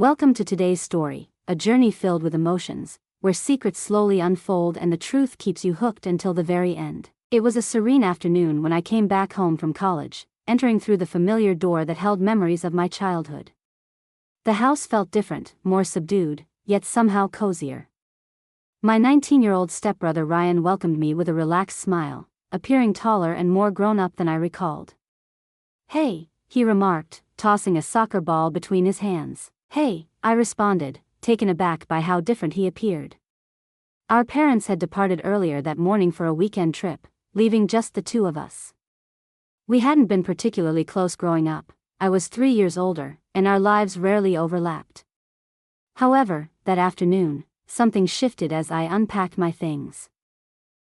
Welcome to today's story, a journey filled with emotions, where secrets slowly unfold and the truth keeps you hooked until the very end. It was a serene afternoon when I came back home from college, entering through the familiar door that held memories of my childhood. The house felt different, more subdued, yet somehow cozier. My 19-year-old stepbrother Ryan welcomed me with a relaxed smile, appearing taller and more grown-up than I recalled. "Hey," he remarked, tossing a soccer ball between his hands. "Hey," I responded, taken aback by how different he appeared. Our parents had departed earlier that morning for a weekend trip, leaving just the two of us. We hadn't been particularly close growing up. I was 3 years older, and our lives rarely overlapped. However, that afternoon, something shifted as I unpacked my things.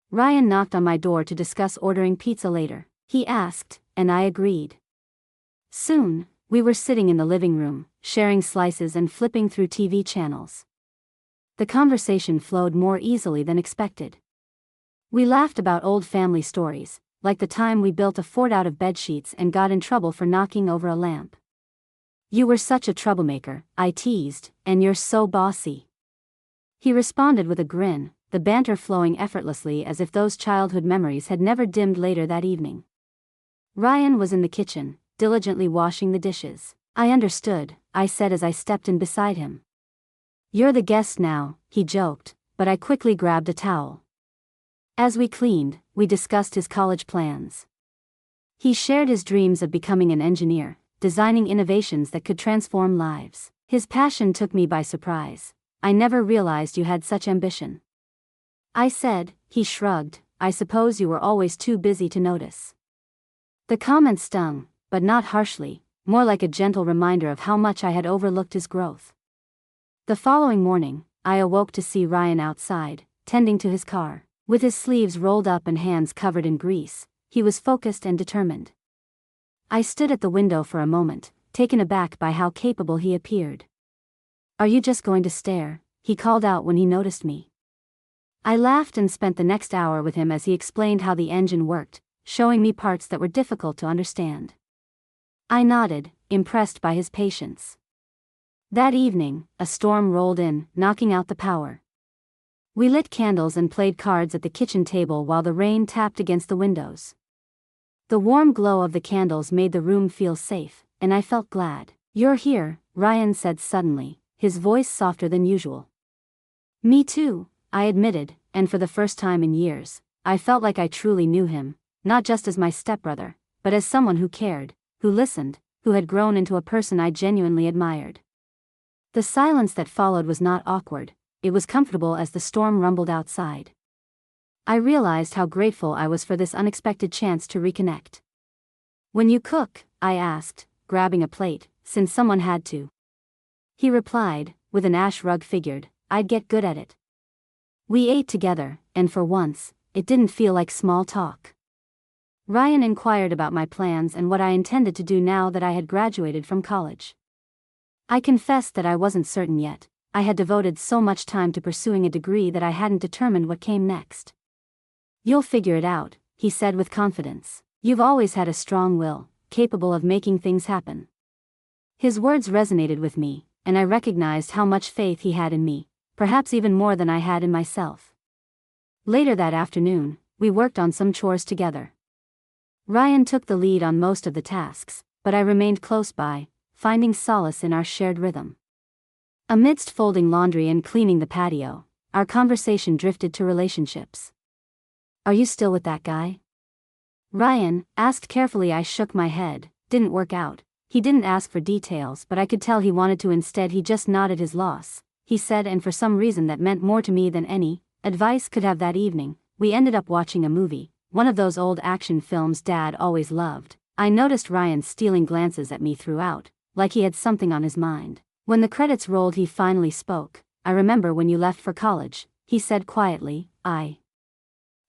Ryan knocked on my door to discuss ordering pizza later. He asked, and I agreed. Soon, we were sitting in the living room, sharing slices and flipping through TV channels. The conversation flowed more easily than expected. We laughed about old family stories, like the time we built a fort out of bedsheets and got in trouble for knocking over a lamp. "You were such a troublemaker," I teased, "and you're so bossy." He responded with a grin, the banter flowing effortlessly as if those childhood memories had never dimmed later that evening. Ryan was in the kitchen, diligently washing the dishes. "I understood," I said as I stepped in beside him. "You're the guest now," he joked, but I quickly grabbed a towel. As we cleaned, we discussed his college plans. He shared his dreams of becoming an engineer, designing innovations that could transform lives. His passion took me by surprise. "I never realized you had such ambition." I said. He shrugged. "I suppose you were always too busy to notice." The comment stung, but not harshly, more like a gentle reminder of how much I had overlooked his growth. The following morning, I awoke to see Ryan outside, tending to his car. With his sleeves rolled up and hands covered in grease, he was focused and determined. I stood at the window for a moment, taken aback by how capable he appeared. "Are you just going to stare?" he called out when he noticed me. I laughed and spent the next hour with him as he explained how the engine worked, showing me parts that were difficult to understand. I nodded, impressed by his patience. That evening, a storm rolled in, knocking out the power. We lit candles and played cards at the kitchen table while the rain tapped against the windows. The warm glow of the candles made the room feel safe, and I felt glad. "You're here," Ryan said suddenly, his voice softer than usual. "Me too," I admitted, and for the first time in years, I felt like I truly knew him, not just as my stepbrother, but as someone who cared, who listened, who had grown into a person I genuinely admired. The silence that followed was not awkward, it was comfortable as the storm rumbled outside. I realized how grateful I was for this unexpected chance to reconnect. "When you cook?" I asked, grabbing a plate, since someone had to. He replied, with an ash rug figured, "I'd get good at it." We ate together, and for once, it didn't feel like small talk. Ryan inquired about my plans and what I intended to do now that I had graduated from college. I confessed that I wasn't certain yet. I had devoted so much time to pursuing a degree that I hadn't determined what came next. "You'll figure it out," he said with confidence. "You've always had a strong will, capable of making things happen." His words resonated with me, and I recognized how much faith he had in me, perhaps even more than I had in myself. Later that afternoon, we worked on some chores together. Ryan took the lead on most of the tasks, but I remained close by, finding solace in our shared rhythm. Amidst folding laundry and cleaning the patio, our conversation drifted to relationships. "Are you still with that guy?" Ryan asked carefully. I shook my head. "Didn't work out." He didn't ask for details, but I could tell he wanted to. Instead, he just nodded his loss, he said, and for some reason that meant more to me than any advice could have. That evening, we ended up watching a movie, one of those old action films Dad always loved. I noticed Ryan stealing glances at me throughout, like he had something on his mind. When the credits rolled, he finally spoke. "I remember when you left for college," he said quietly. "I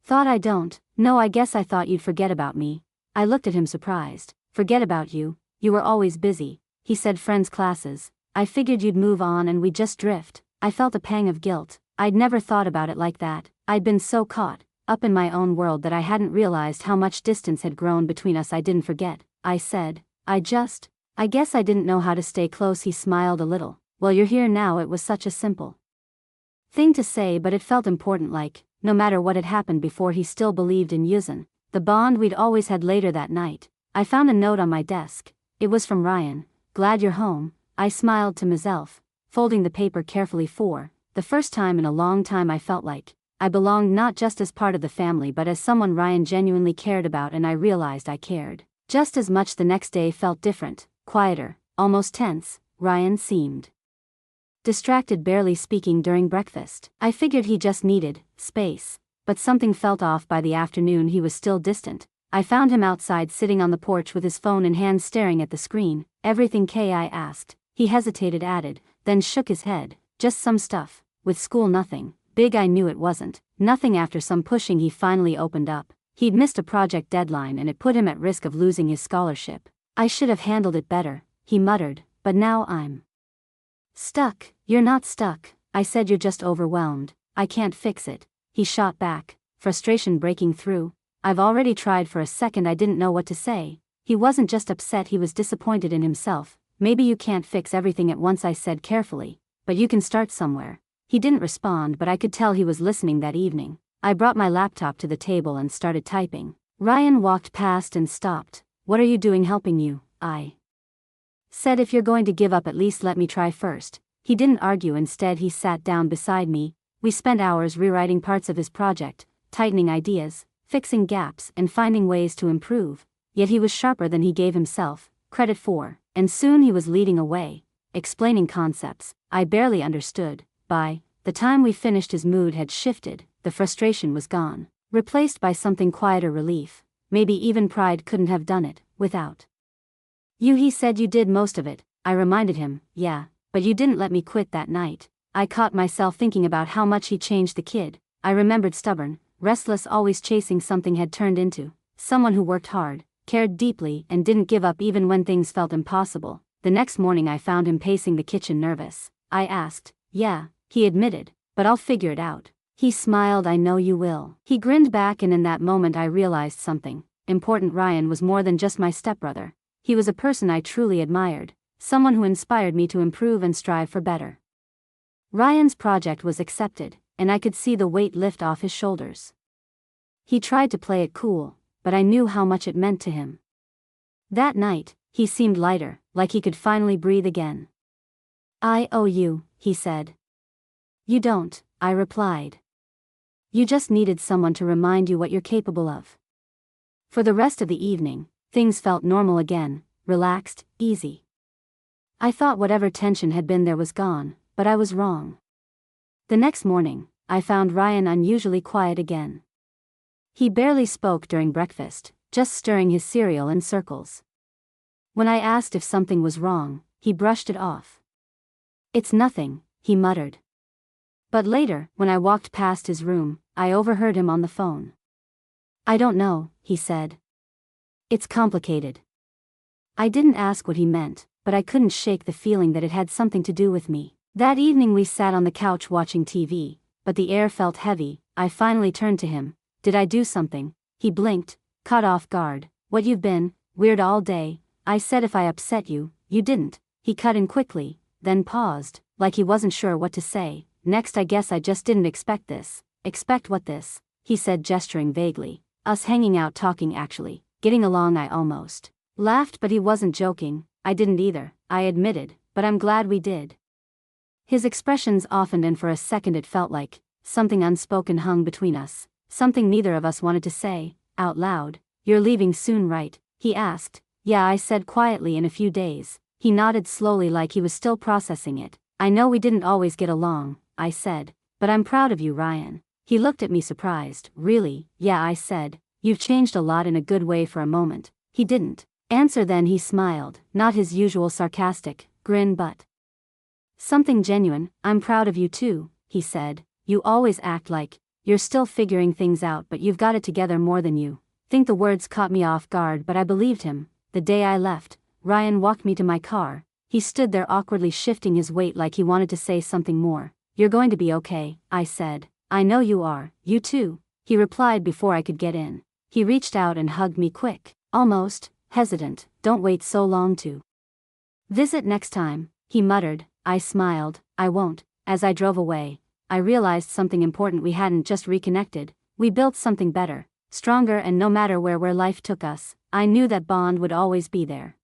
thought I don't know, I guess I thought you'd forget about me." I looked at him surprised. "Forget about you? You were always busy," he said. "Friends, classes. I figured you'd move on and we'd just drift." I felt a pang of guilt. I'd never thought about it like that. I'd been so caught up in my own world that I hadn't realized how much distance had grown between us. "I didn't forget," I said. I guess I didn't know how to stay close." He smiled a little, well, you're here now. It was such a simple thing to say, but it felt important, like, no matter what had happened before, he still believed in Yuzin, the bond we'd always had. Later that night, I found a note on my desk. It was from Ryan. Glad you're home, I smiled to myself, folding the paper carefully. For the first time in a long time, I felt like I belonged, not just as part of the family but as someone Ryan genuinely cared about, and I realized I cared just as much. The next day felt different, quieter, almost tense. Ryan seemed distracted, barely speaking during breakfast. I figured he just needed space, but something felt off. By the afternoon, he was still distant. I found him outside, sitting on the porch with his phone in hand, staring at the screen. Everything okay? I asked. He hesitated, added, then shook his head. Just some stuff. With school, nothing big. I knew it wasn't nothing. After some pushing, he finally opened up. He'd missed a project deadline and it put him at risk of losing his scholarship. I should have handled it better, he muttered, but now I'm stuck. You're not stuck, I said. You're just overwhelmed. I can't fix it, he shot back, frustration breaking through. I've already tried. For a second I didn't know what to say. He wasn't just upset, he was disappointed in himself. Maybe you can't fix everything at once, I said carefully, but you can start somewhere. He didn't respond, but I could tell he was listening. That evening, I brought my laptop to the table and started typing. Ryan walked past and stopped. What are you doing? Helping you, I said. If you're going to give up, at least let me try first. He didn't argue. Instead, he sat down beside me. We spent hours rewriting parts of his project, tightening ideas, fixing gaps, and finding ways to improve. Yet he was sharper than he gave himself credit for, and soon he was leading away, explaining concepts I barely understood. By the time we finished, his mood had shifted. The frustration was gone, replaced by something quieter, relief. Maybe even pride. Couldn't have done it without you, he said. You did most of it, I reminded him. Yeah, but you didn't let me quit that night. I caught myself thinking about how much he changed the kid. I remembered stubborn, restless, always chasing something, had turned into someone who worked hard, cared deeply, and didn't give up even when things felt impossible. The next morning I found him pacing the kitchen, nervous. I asked. Yeah, he admitted, but I'll figure it out. He smiled. I know you will. He grinned back, and in that moment I realized something important. Ryan was more than just my stepbrother. He was a person I truly admired, someone who inspired me to improve and strive for better. Ryan's project was accepted, and I could see the weight lift off his shoulders. He tried to play it cool, but I knew how much it meant to him. That night, he seemed lighter, like he could finally breathe again. I owe you, he said. You don't, I replied. You just needed someone to remind you what you're capable of. For the rest of the evening, things felt normal again, relaxed, easy. I thought whatever tension had been there was gone, but I was wrong. The next morning, I found Ryan unusually quiet again. He barely spoke during breakfast, just stirring his cereal in circles. When I asked if something was wrong, he brushed it off. It's nothing, he muttered. But later, when I walked past his room, I overheard him on the phone. I don't know, he said. It's complicated. I didn't ask what he meant, but I couldn't shake the feeling that it had something to do with me. That evening we sat on the couch watching TV, but the air felt heavy. I finally turned to him. Did I do something? He blinked, caught off guard. What, you've been weird all day, I said. If I upset you, you didn't. He cut in quickly, then paused, like he wasn't sure what to say. Next, I guess I just didn't expect this. Expect what? This, he said, gesturing vaguely. Us hanging out, talking, actually getting along. I almost laughed, but he wasn't joking. I didn't either, I admitted, but I'm glad we did. His expressions softened, and for a second it felt like something unspoken hung between us, something neither of us wanted to say out loud. You're leaving soon, right? He asked. Yeah, I said quietly, in a few days. He nodded slowly, like he was still processing it. I know we didn't always get along, I said, but I'm proud of you, Ryan. He looked at me surprised. Really? Yeah, I said. You've changed a lot. In a good way. For a moment, he didn't answer. Then he smiled, not his usual sarcastic grin, but something genuine. I'm proud of you too, he said. You always act like you're still figuring things out, but you've got it together more than you think. The words caught me off guard, but I believed him. The day I left, Ryan walked me to my car. He stood there awkwardly, shifting his weight, like he wanted to say something more. You're going to be okay, I said. I know you are. You too, he replied before I could get in. He reached out and hugged me quick, almost hesitant. Don't wait so long to visit next time, he muttered. I smiled. I won't. As I drove away, I realized something important: we hadn't just reconnected, we built something better, stronger, and no matter where life took us, I knew that bond would always be there.